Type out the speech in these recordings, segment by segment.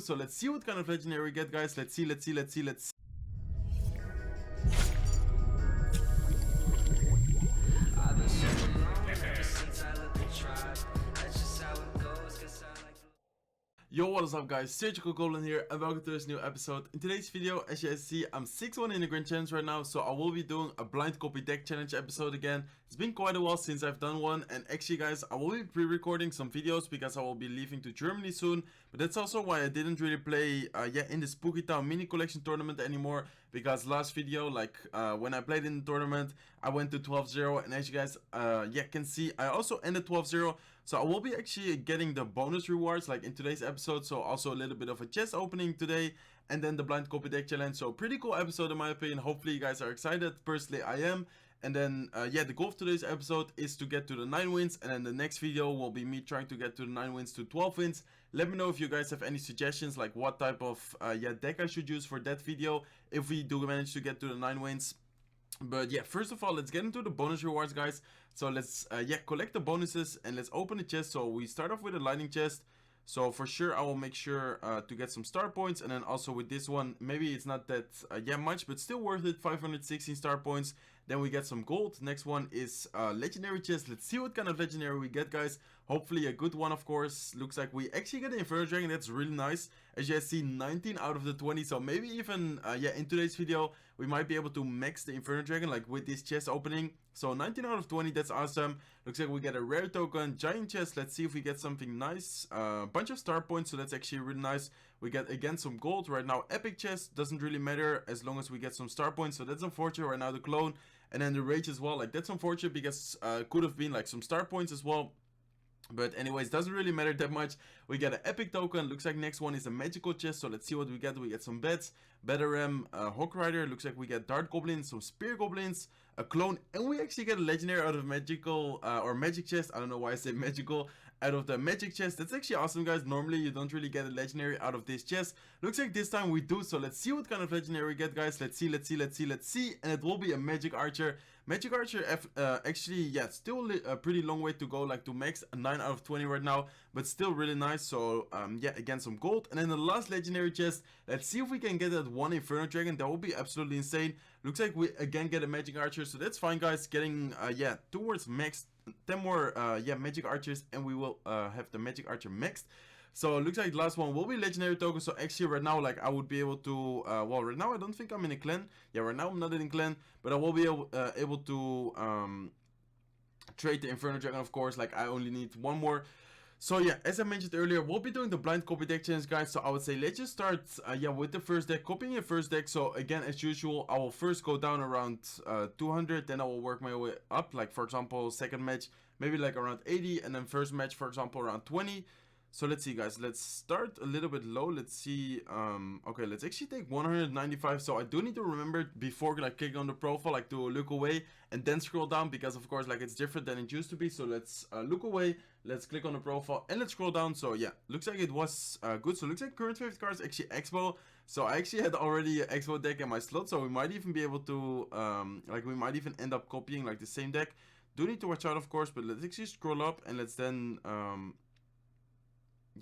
So let's see what kind of legendary we get, guys. Let's see. Yo, what is up, guys? Surgical Goblin here, and welcome to this new episode. In today's video, as you guys see, I'm 6-1 in the Grand Challenge right now, so I will be doing a blind copy deck challenge episode again. It's been quite a while since I've done one, and actually, guys, I will be pre-recording some videos because I will be leaving to Germany soon. But that's also why I didn't really play in the Spooky Town mini collection tournament anymore, because last video, when I played in the tournament, I went to 12-0, and as you guys can see, I also ended 12-0. So I will be actually getting the bonus rewards like in today's episode. So also a little bit of a chest opening today, and then the blind copy deck challenge. So pretty cool episode in my opinion. Hopefully you guys are excited. Personally I am. And then the goal of today's episode is to get to the 9 wins, and then the next video will be me trying to get to the 9 wins to 12 wins. Let me know if you guys have any suggestions, like what type of deck I should use for that video if we do manage to get to the 9 wins. But yeah, first of all, let's get into the bonus rewards, guys. So let's collect the bonuses and let's open the chest. So we start off with a lightning chest. So for sure I will make sure to get some star points, and then also with this one, maybe it's not that much, but still worth it, 516 star points. Then we get some gold. Next one is legendary chest. Let's see what kind of legendary we get, guys. Hopefully a good one, of course. Looks like we actually get an Inferno Dragon. That's really nice. As you guys see, 19 out of the 20. So maybe even in today's video we might be able to max the Inferno Dragon like with this chest opening. So 19 out of 20, that's awesome. Looks like we get a rare token, giant chest. Let's see if we get something nice. Bunch of star points, so that's actually really nice. We get again some gold right now. Epic chest doesn't really matter as long as we get some star points, so that's unfortunate right now. The clone, and then the rage as well, like that's unfortunate because could have been like some star points as well. But anyways, doesn't really matter that much. We get an epic token. Looks like next one is a magical chest. So let's see what we get. We get some beds, Batteram, Hawk Rider. Looks like we get Dart Goblins, some Spear Goblins, a clone, and we actually get a legendary out of magical or magic chest. I don't know why I say magical out of the magic chest. That's actually awesome, guys. Normally you don't really get a legendary out of this chest. Looks like this time we do. So let's see what kind of legendary we get, guys. Let's see. And it will be a magic archer. Magic archer actually, still a pretty long way to go, like to max 9 out of 20 right now, but still really nice. So again, some gold, and then the last legendary chest. Let's see if we can get that one Inferno Dragon. That would be absolutely insane. Looks like we again get a magic archer, so that's fine, guys. Getting towards max 10 more magic archers, and we will have the magic archer maxed. So it looks like the last one will be legendary token. So actually right now, like I would be able to right now I don't think I'm in a clan. Right now I'm not in a clan, but I will be able to trade the Inferno Dragon, of course. Like I only need one more. So yeah, as I mentioned earlier, we'll be doing the blind copy deck challenge, guys. So I would say let's just start with the first deck, copying the first deck. So again, as usual, I will first go down around 200, then I will work my way up. Like for example, second match maybe like around 80, and then first match for example around 20. So let's see, guys, let's start a little bit low. Let's see, okay, let's actually take 195. So I do need to remember before like clicking on the profile, like to look away and then scroll down, because of course like it's different than it used to be. So let's look away, let's click on the profile, and let's scroll down. So yeah, looks like it was good. So looks like current favorite cards actually Expo. So I actually had already an Expo deck in my slot, so we might even be able to we might even end up copying like the same deck. Do need to watch out, of course, but let's actually scroll up and let's then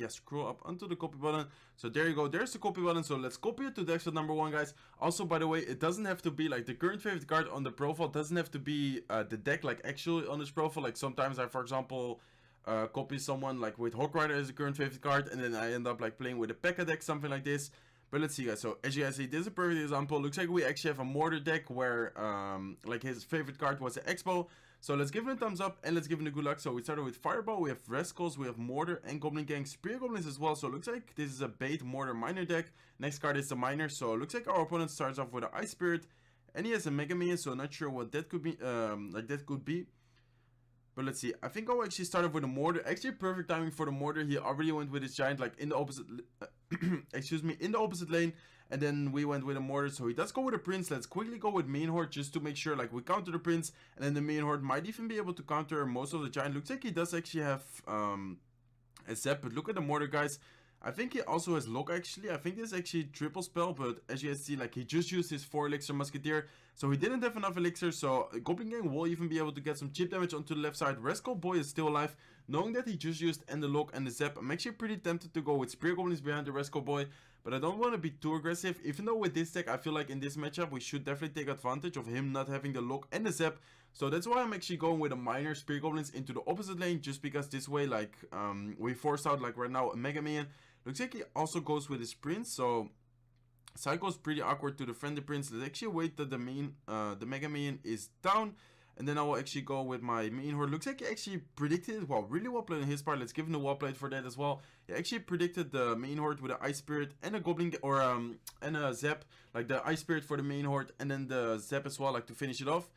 scroll up onto the copy button. So there you go, there's the copy button. So let's copy it to deck slot number 1, guys. Also, by the way, it doesn't have to be like the current favorite card on the profile, doesn't have to be the deck like actually on this profile. Like sometimes I, for example, copy someone like with Hawk Rider as a current favorite card, and then I end up like playing with a P.E.K.K.A deck, something like this. But let's see, guys. So as you guys see, this is a perfect example. Looks like we actually have a mortar deck where like his favorite card was the Expo. So let's give him a thumbs up and let's give him a good luck. So we started with Fireball, we have Rascals, we have Mortar and Goblin Gang, Spear Goblins as well. So it looks like this is a bait Mortar Miner deck. Next card is the Miner. So it looks like our opponent starts off with an Ice Spirit, and he has a Mega Minion. So not sure what that could be. But let's see, I think I'll actually start off with a Mortar. Actually perfect timing for the Mortar. He already went with his Giant like in the opposite in the opposite lane, and then we went with a Mortar. So he does go with a Prince. Let's quickly go with Main Horde just to make sure like we counter the Prince, and then the Main Horde might even be able to counter most of the Giant. Looks like he does actually have a Zap, but look at the Mortar, guys. I think he also has lock actually. I think this is actually triple spell, but as you guys see, like he just used his 4 elixir musketeer, so he didn't have enough elixir. So Goblin Gang will even be able to get some chip damage onto the left side. Rascal Boy is still alive, knowing that he just used and the lock and the zap. I'm actually pretty tempted to go with Spear Goblins behind the Rascal Boy, but I don't want to be too aggressive. Even though with this deck, I feel like in this matchup we should definitely take advantage of him not having the lock and the zap. So that's why I'm actually going with a minor Spear Goblins into the opposite lane, just because this way, like, we force out, like right now, a Mega Minion. Looks like he also goes with his Prince, so Psycho is pretty awkward to defend the Prince. Let's actually wait that the Mega Minion is down, and then I will actually go with my Minion Horde. Looks like he actually predicted it, well, really well played on his part. Let's give him the wall plate for that as well. He actually predicted the Minion Horde with an Ice Spirit and a Goblin, or and a Zap, like the Ice Spirit for the Minion Horde, and then the Zap as well, like to finish it off.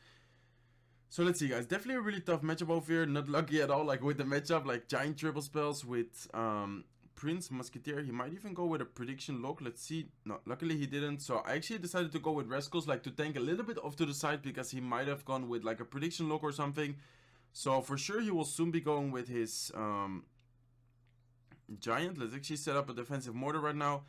So let's see, guys. Definitely a really tough matchup over here. Not lucky at all, like with the matchup, like giant triple spells with Prince, Musketeer. He might even go with a prediction lock. Let's see. No, luckily he didn't. So I actually decided to go with Rascals, like to tank a little bit off to the side, because he might have gone with like a prediction lock or something. So for sure he will soon be going with his Giant. Let's actually set up a defensive mortar right now.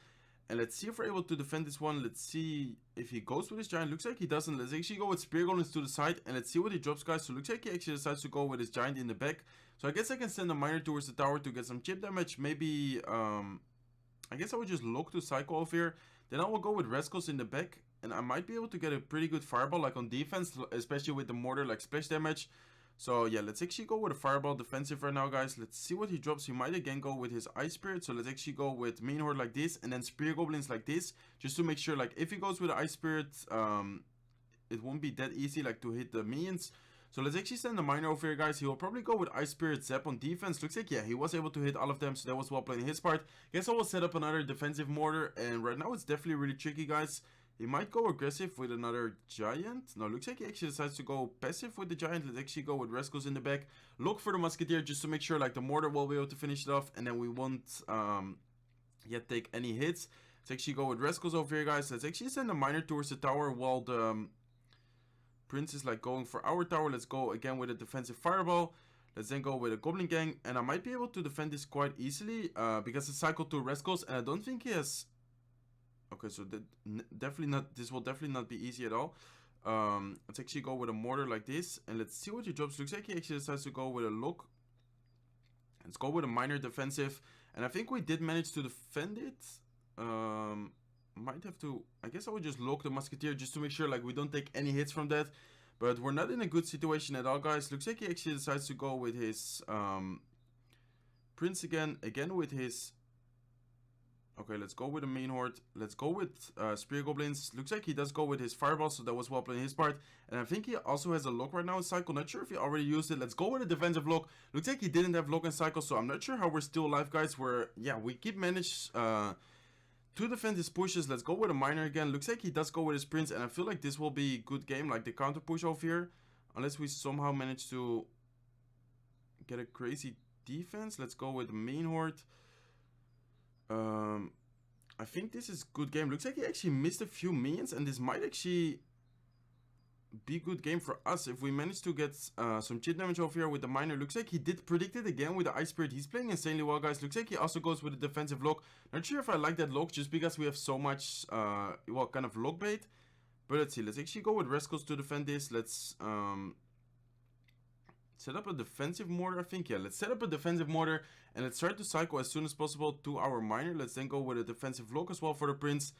And let's see if we're able to defend this one. Let's see if he goes with his Giant. Looks like he doesn't. Let's actually go with Spear Goblins to the side. And let's see what he drops, guys. So looks like he actually decides to go with his Giant in the back. So I guess I can send a Miner towards the tower to get some chip damage. Maybe, I guess I would just look to Psycho over here. Then I will go with Rascals in the back. And I might be able to get a pretty good Fireball, like on defense. Especially with the mortar, like splash damage. So yeah, let's actually go with a Fireball defensive right now, guys. Let's see what he drops. He might again go with his Ice Spirit. So let's actually go with Minion Horde like this, and then Spear Goblins like this, just to make sure, like, if he goes with the Ice Spirit, it won't be that easy, like, to hit the minions. So let's actually send the Miner over here, guys. He will probably go with Ice Spirit Zap on defense. Looks like, yeah, he was able to hit all of them, so that was well played in his part. Guess I will set up another defensive mortar, and right now it's definitely really tricky, guys. He might go aggressive with another Giant. No, looks like he actually decides to go passive with the Giant. Let's actually go with Rascals in the back. Look for the Musketeer just to make sure, like, the mortar will be able to finish it off. And then we won't yet take any hits. Let's actually go with Rascals over here, guys. Let's actually send a Miner towards the tower while the Prince is, like, going for our tower. Let's go again with a defensive Fireball. Let's then go with a Goblin Gang. And I might be able to defend this quite easily because it's cycled to Rascals. And I don't think he has... Okay, so that definitely not. This will definitely not be easy at all. Let's actually go with a mortar like this, and let's see what he drops. Looks like he actually decides to go with a lock. Let's go with a minor defensive, and I think we did manage to defend it. Might have to. I guess I would just lock the Musketeer just to make sure, like, we don't take any hits from that. But we're not in a good situation at all, guys. Looks like he actually decides to go with his Prince again with his. Okay, let's go with the main horde. Let's go with Spear Goblins. Looks like he does go with his Fireball, so that was well played in his part. And I think he also has a lock right now in Cycle. Not sure if he already used it. Let's go with a defensive lock. Looks like he didn't have lock in Cycle, so I'm not sure how we're still alive, guys. We keep managed to defend his pushes. Let's go with a Miner again. Looks like he does go with his Prince, and I feel like this will be a good game, like the counter push over here. Unless we somehow manage to get a crazy defense. Let's go with the main horde. I think this is good game. Looks like he actually missed a few minions, and this might actually be good game for us if we manage to get some chip damage over here with the Miner. Looks like he did predict it again with the Ice Spirit. He's playing insanely well, guys. Looks like he also goes with a defensive lock. Not sure if I like that lock just because we have so much kind of lock bait. But let's see. Let's actually go with Rascals to defend this. Let's set up a defensive mortar, I think. Yeah, let's set up a defensive mortar, and let's try to cycle as soon as possible to our Miner. Let's then go with a defensive lock as well for the Prince.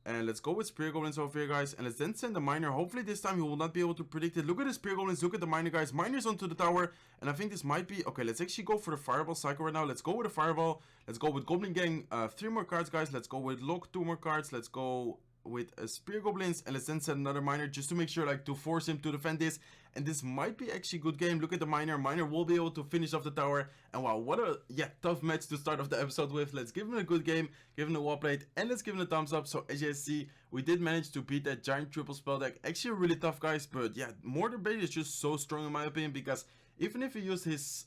And let's go with Spear Goblins over here, guys. And let's then send the Miner. Hopefully this time he will not be able to predict it. Look at the Spear Goblins. Look at the Miner, guys. Miner's onto the tower. And I think this might be... Okay, let's actually go for the Fireball cycle right now. Let's go with the Fireball. Let's go with Goblin Gang. 3 more cards, guys. Let's go with Lock. 2 more cards. Let's go with a Spear Goblins, and let's then set another Miner just to make sure, like, to force him to defend this. And this might be actually good game. Look at the Miner. Miner will be able to finish off the tower. And wow, what a tough match to start off the episode with. Let's give him a good game, give him a wall plate, and let's give him a thumbs up. So as you guys see, we did manage to beat that giant triple spell deck. Actually really tough, guys, but yeah, Mortar Bait is just so strong in my opinion, because even if he used his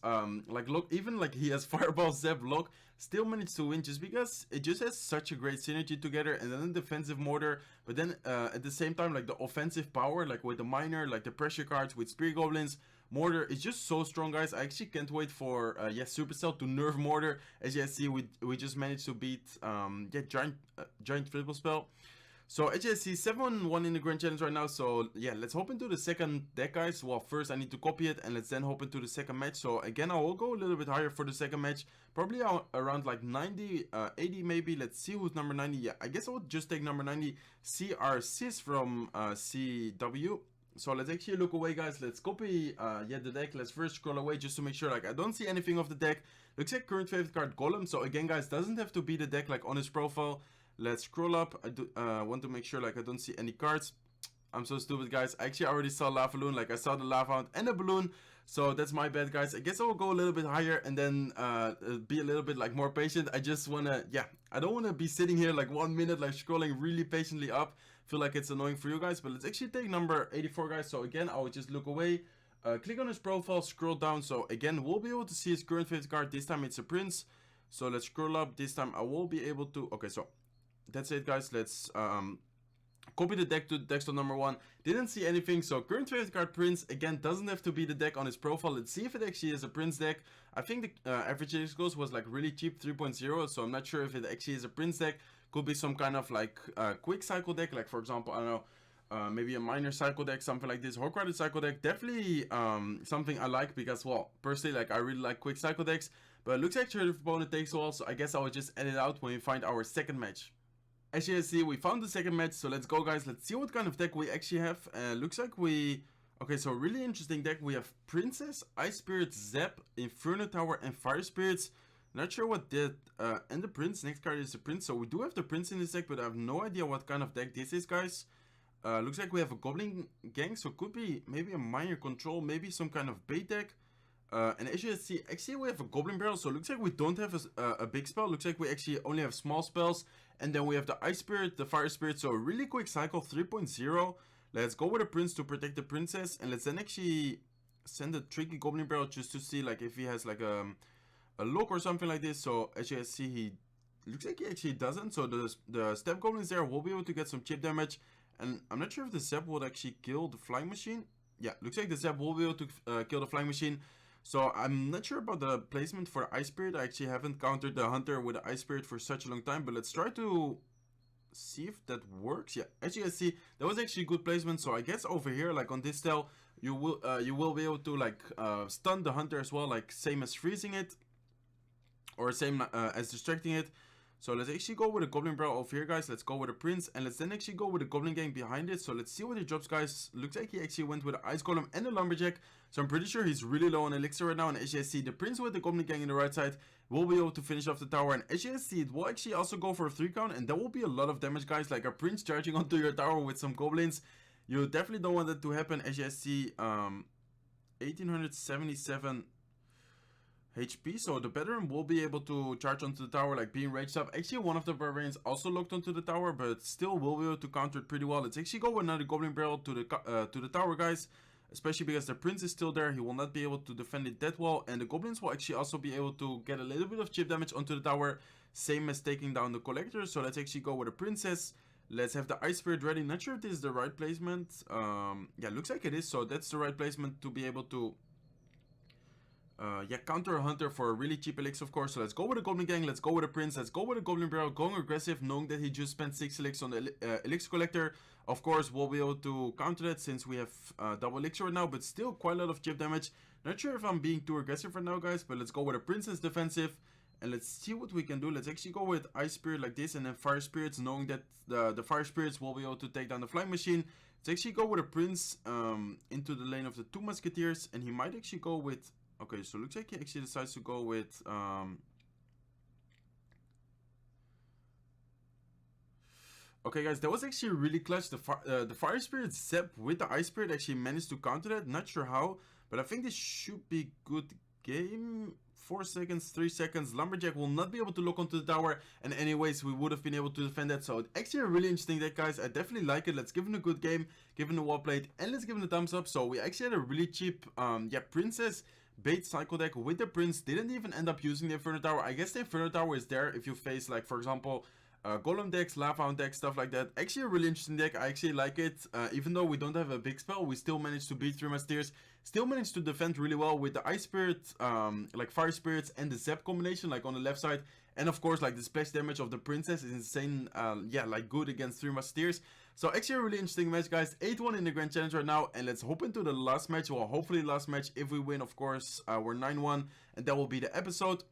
even like he has Fireball, Zap, Lock, still managed to win just because it just has such a great synergy together. And then the defensive mortar, but then at the same time, like the offensive power, like with the Miner, like the pressure cards with Spear Goblins, Mortar is just so strong, guys. I actually can't wait for Supercell to nerf Mortar. As you guys see, we just managed to beat Giant Triple Spell. So as you guys see, 7-1 in the Grand Challenge right now. So yeah, let's hop into the second deck, guys. Well, first I need to copy it, and let's then hop into the second match. So again, I will go a little bit higher for the second match, probably around like 90, 80 maybe. Let's see who's number 90. Yeah, I guess I would just take number 90, CR Sis from CW. So let's actually look away, guys. Let's copy the deck. Let's first scroll away just to make sure like I don't see anything of the deck. Looks like current favorite card Golem. So again, guys, doesn't have to be the deck like on his profile. Let's scroll up. I do want to make sure like I don't see any cards. I'm so stupid, guys. I actually already saw Lava Balloon. Like I saw the Lava Hound and the Balloon. So that's my bad, guys. I guess I will go a little bit higher and then be a little bit like more patient. I just wanna, I don't wanna be sitting here like 1 minute like scrolling really patiently up. Feel like it's annoying for you guys, but let's actually take number 84, guys. So again, I will just look away, click on his profile, scroll down. So again, we'll be able to see his current favorite card. This time it's a Prince. So let's scroll up. This time I will be able to, okay, so that's it, guys. Let's copy the deck to the desktop number 1. Didn't see anything. So current favorite card Prince, again, doesn't have to be the deck on his profile. Let's see if it actually is a Prince deck. I think the average elixir goes was like really cheap, 3.0, so I'm not sure if it actually is a Prince deck. Could be some kind of like quick cycle deck, like for example, I don't know, maybe a minor cycle deck, something like this. Hawk-Rider cycle deck, definitely something I like because, well, personally, like I really like quick cycle decks. But it looks like your opponent takes a while, so I guess I will just edit out when we find our second match. As you can see, we found the second match, so let's go, guys. Let's see what kind of deck we actually have. Looks like we... Okay, so really interesting deck. We have Princess, Ice Spirit, Zap, Inferno Tower, and Fire Spirits. Not sure what did. And the Prince. Next card is the Prince. So we do have the Prince in this deck, but I have no idea what kind of deck this is, guys. Looks like we have a Goblin Gang, so it could be maybe a minor control, maybe some kind of bait deck. And as you can see, actually we have a Goblin Barrel, so it looks like we don't have a big spell. Looks like we actually only have small spells. And then we have the Ice Spirit, the Fire Spirit, so a really quick cycle, 3.0. Let's go with a Prince to protect the Princess, and let's then actually send a tricky Goblin Barrel just to see like if he has like a look or something like this. So as you can see, he looks like he actually doesn't. So the Step Goblins there will be able to get some chip damage. And I'm not sure if the Zap would actually kill the Flying Machine. Yeah, looks like the Zap will be able to kill the Flying Machine. So I'm not sure about the placement for the Ice Spirit. I actually haven't countered the Hunter with the Ice Spirit for such a long time. But let's try to see if that works. Yeah, as you can see, that was actually good placement. So I guess over here, like on this style, you will be able to like stun the Hunter as well, like same as freezing it, or same as distracting it. So let's actually go with a Goblin Barrel over here, guys. Let's go with a Prince, and let's then actually go with a Goblin Gang behind it. So let's see what he drops, guys. Looks like he actually went with an Ice Golem and a Lumberjack. So I'm pretty sure he's really low on elixir right now. And as you see, the Prince with the Goblin Gang in the right side will be able to finish off the tower. And as you see, it will actually also go for a 3 count, and that will be a lot of damage, guys. Like a Prince charging onto your tower with some Goblins. You definitely don't want that to happen. As you see, 1877 HP, so the veteran will be able to charge onto the tower, like being raged up. Actually, one of the barbarians also locked onto the tower, but still will be able to counter it pretty well. Let's actually go with another Goblin Barrel to the tower, guys. Especially because the Prince is still there, he will not be able to defend it that well, and the Goblins will actually also be able to get a little bit of chip damage onto the tower, same as taking down the Collector. So let's actually go with a Princess. Let's have the Ice Spirit ready. Not sure if this is the right placement. Yeah, looks like it is, so that's the right placement to be able to counter a Hunter for a really cheap elixir, of course. So let's go with a Goblin Gang, let's go with a Prince, let's go with a Goblin Barrel, going aggressive, knowing that he just spent 6 elixirs on the elixir collector. Of course, we'll be able to counter that since we have double elixir right now, but still quite a lot of chip damage. Not sure if I'm being too aggressive right now, guys, but let's go with a Princess defensive, and let's see what we can do. Let's actually go with Ice Spirit like this, and then Fire Spirits, knowing that the Fire Spirits will be able to take down the Flying Machine. Let's actually go with a Prince into the lane of the 2 Musketeers, and he might actually go with... Okay, so looks like he actually decides to go with okay, guys, that was actually really clutch. The Fire Spirit Zap with the Ice Spirit actually managed to counter that. Not sure how, but I think this should be good game. 4 seconds, 3 seconds. Lumberjack will not be able to lock onto the tower, and anyways, we would have been able to defend that. So actually a really interesting deck, guys. I definitely like it. Let's give him a good game, give him a well played, and let's give him a thumbs up. So we actually had a really cheap Princess bait cycle deck with the Prince. Didn't even end up using the Inferno Tower. I guess the Inferno Tower is there if you face, like, for example, Golem decks, Lava Hound decks, stuff like that. Actually a really interesting deck. I actually like it. Even though we don't have a big spell, we still managed to beat 3 Musketeers. Still managed to defend really well with the Ice Spirit, like Fire Spirits and the Zap combination, like on the left side. And of course, like the splash damage of the Princess is insane, yeah, like good against 3 Musketeers. So actually a really interesting match, guys. 8-1 in the Grand Challenge right now, and let's hop into the last match. Well, hopefully last match. If we win, of course, we're 9-1, and that will be the episode.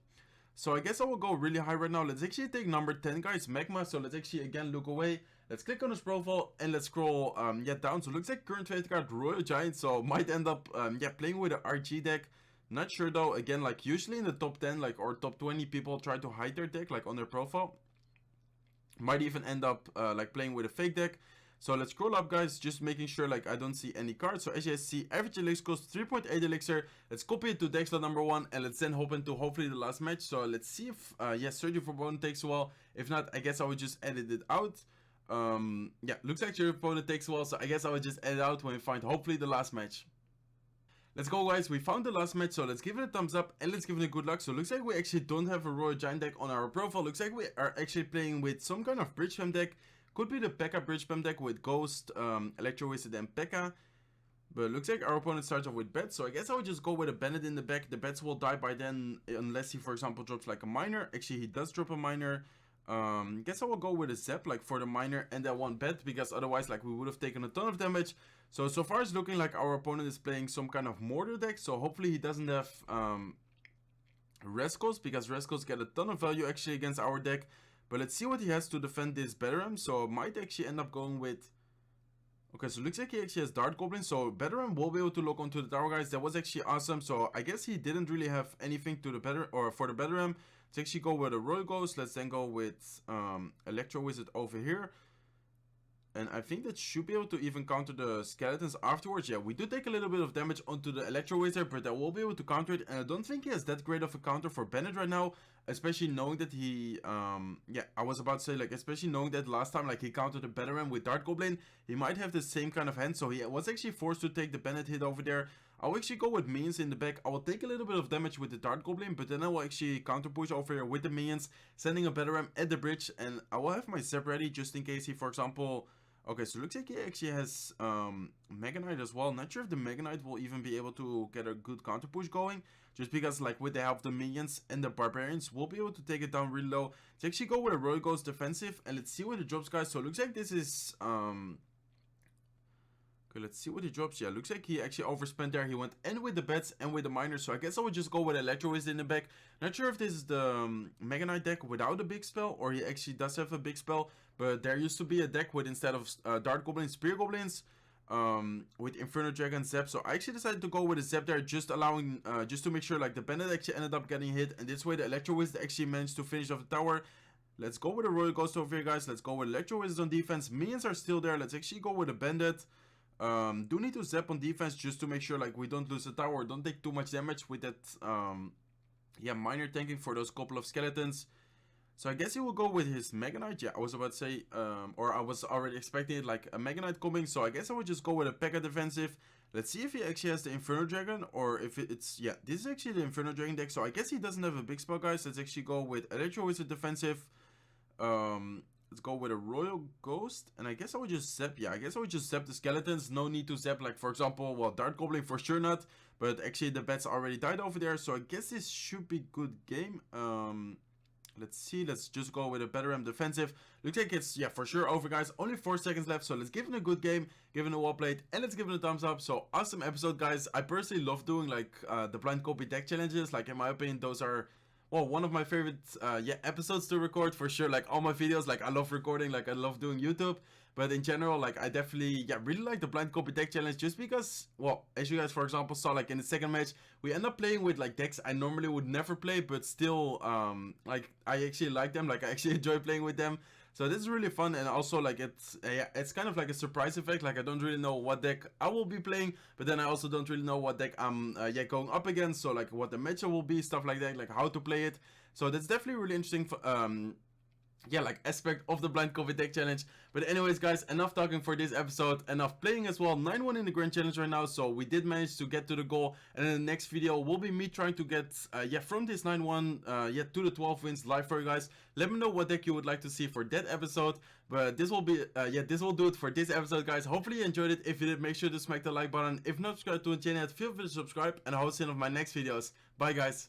So I guess I will go really high right now. Let's actually take number 10, guys, Magma. So let's actually again look away. Let's click on his profile and let's scroll yeah, down. So it looks like current trade card Royal Giant. So might end up yeah, playing with an RG deck. Not sure though. Again, like usually in the top 10 like or top 20 people try to hide their deck like on their profile. Might even end up like playing with a fake deck. So let's scroll up, guys, just making sure like I don't see any cards. So as you see, average elixir costs 3.8 elixir. Let's copy it to deck slot number 1 and let's then hop into hopefully the last match. So let's see if yes, Surgical Goblin takes a while. If not, I guess I would just edit it out. Yeah, looks like your opponent takes a while, so I guess I would just edit out when we find hopefully the last match. Let's go, guys. We found the last match, so let's give it a thumbs up and let's give it a good luck. So looks like we actually don't have a Royal Giant deck on our profile. Looks like we are actually playing with some kind of Bridge Spam deck. Could be the P.E.K.K.A. Bridge Spam deck with Ghost, Electro Wizard and P.E.K.K.A. But looks like our opponent starts off with Bats, so I guess I would just go with a Bandit in the back. The Bats will die by then, unless he, for example, drops like a Miner. Actually, he does drop a Miner. Guess I will go with a Zap, like for the Miner and that one Bet, because otherwise, like, we would have taken a ton of damage. So far it's looking like our opponent is playing some kind of Mortar deck, so hopefully he doesn't have, Rescos, because Rescos get a ton of value actually against our deck. But let's see what he has to defend this Batteram. So might actually end up going with... Okay, so looks like he actually has Dart Goblin. So Batteram will be able to lock onto the tower, guys. That was actually awesome. So I guess he didn't really have anything to the Batter or for the Batteram. Let's actually go with a Royal Ghost. Let's then go with Electro Wizard over here. And I think that should be able to even counter the skeletons afterwards. Yeah, we do take a little bit of damage onto the Electro Wizard, but that will be able to counter it. And I don't think he has that great of a counter for Bennett right now. Especially knowing that he, yeah, I was about to say, like, especially knowing that last time, like, he countered the Batteram with Dart Goblin. He might have the same kind of hand, so he was actually forced to take the Bennett hit over there. I'll actually go with minions in the back. I will take a little bit of damage with the Dart Goblin, but then I will actually counter push over here with the minions, sending a Batteram at the bridge. And I will have my Zap ready just in case he, for example... Okay, so it looks like he actually has Mega Knight as well. Not sure if the Mega Knight will even be able to get a good counter push going. Just because, like, with the help of the minions and the barbarians, we'll be able to take it down really low. Let's actually go with a Royal Ghost defensive. And let's see what it drops, guys. So it looks like this is... Okay, let's see what he drops. Yeah, looks like he actually overspent there. He went in with the bets and with the miners. So I guess I would just go with Electro Wizard in the back. Not sure if this is the Mega Knight deck without a big spell, or he actually does have a big spell. But there used to be a deck with, instead of Dart Goblins, Spear Goblins, with Inferno Dragon, Zap. So I actually decided to go with a Zap there, just allowing, just to make sure like the Bandit actually ended up getting hit. And this way the Electro Wizard actually managed to finish off the tower. Let's go with a Royal Ghost over here, guys. Let's go with Electro Wizard on defense. Minions are still there. Let's actually go with a Bandit. Do need to Zap on defense just to make sure like we don't lose the tower, don't take too much damage with that yeah, minor tanking for those couple of skeletons. So I guess he will go with his Mega Knight. Yeah, I was about to say, or I was already expecting it, like a Mega Knight coming. So I guess I would just go with a P.E.K.K.A. defensive. Let's see if he actually has the Inferno Dragon, or if it's, yeah, this is actually the Inferno Dragon deck. So I guess he doesn't have a big spell, guys. Let's actually go with Electro Wizard defensive. Let's go with a Royal Ghost. And I guess I would just Zap. Yeah, I guess I would just Zap the skeletons. No need to Zap, like, for example, well, Dart Goblin for sure not. But actually the bats already died over there. So I guess this should be good game. Let's see. Let's just go with a Batteram defensive. Looks like it's, yeah, for sure over, guys. Only 4 seconds left. So let's give it a good game. Give it a well played. And let's give it a thumbs up. So awesome episode, guys. I personally love doing, like, the blind copy deck challenges. Like, in my opinion, those are... well, one of my favorite yeah, episodes to record for sure. Like all my videos, like I love recording, like I love doing YouTube. But in general, like I definitely, yeah, really like the blind copy deck challenge, just because, well, as you guys for example saw, like in the second match, we end up playing with like decks I normally would never play, but still, like I actually like them, like I actually enjoy playing with them. So this is really fun, and also like it's kind of like a surprise effect. Like I don't really know what deck I will be playing, but then I also don't really know what deck I'm yeah, going up against. So like what the matchup will be, stuff like that, like how to play it. So that's definitely really interesting for, yeah, like aspect of the blind copy deck challenge. But anyways, guys, enough talking for this episode, enough playing as well. 9-1 in the grand challenge right now, so we did manage to get to the goal. And in the next video will be me trying to get from this 9-1 to the 12 wins live for you guys. Let me know what deck you would like to see for that episode. But this will be this will do it for this episode, guys. Hopefully you enjoyed it. If you did, make sure to smack the like button. If not subscribed to the channel, feel free to subscribe, and I will see you in my next videos. Bye, guys.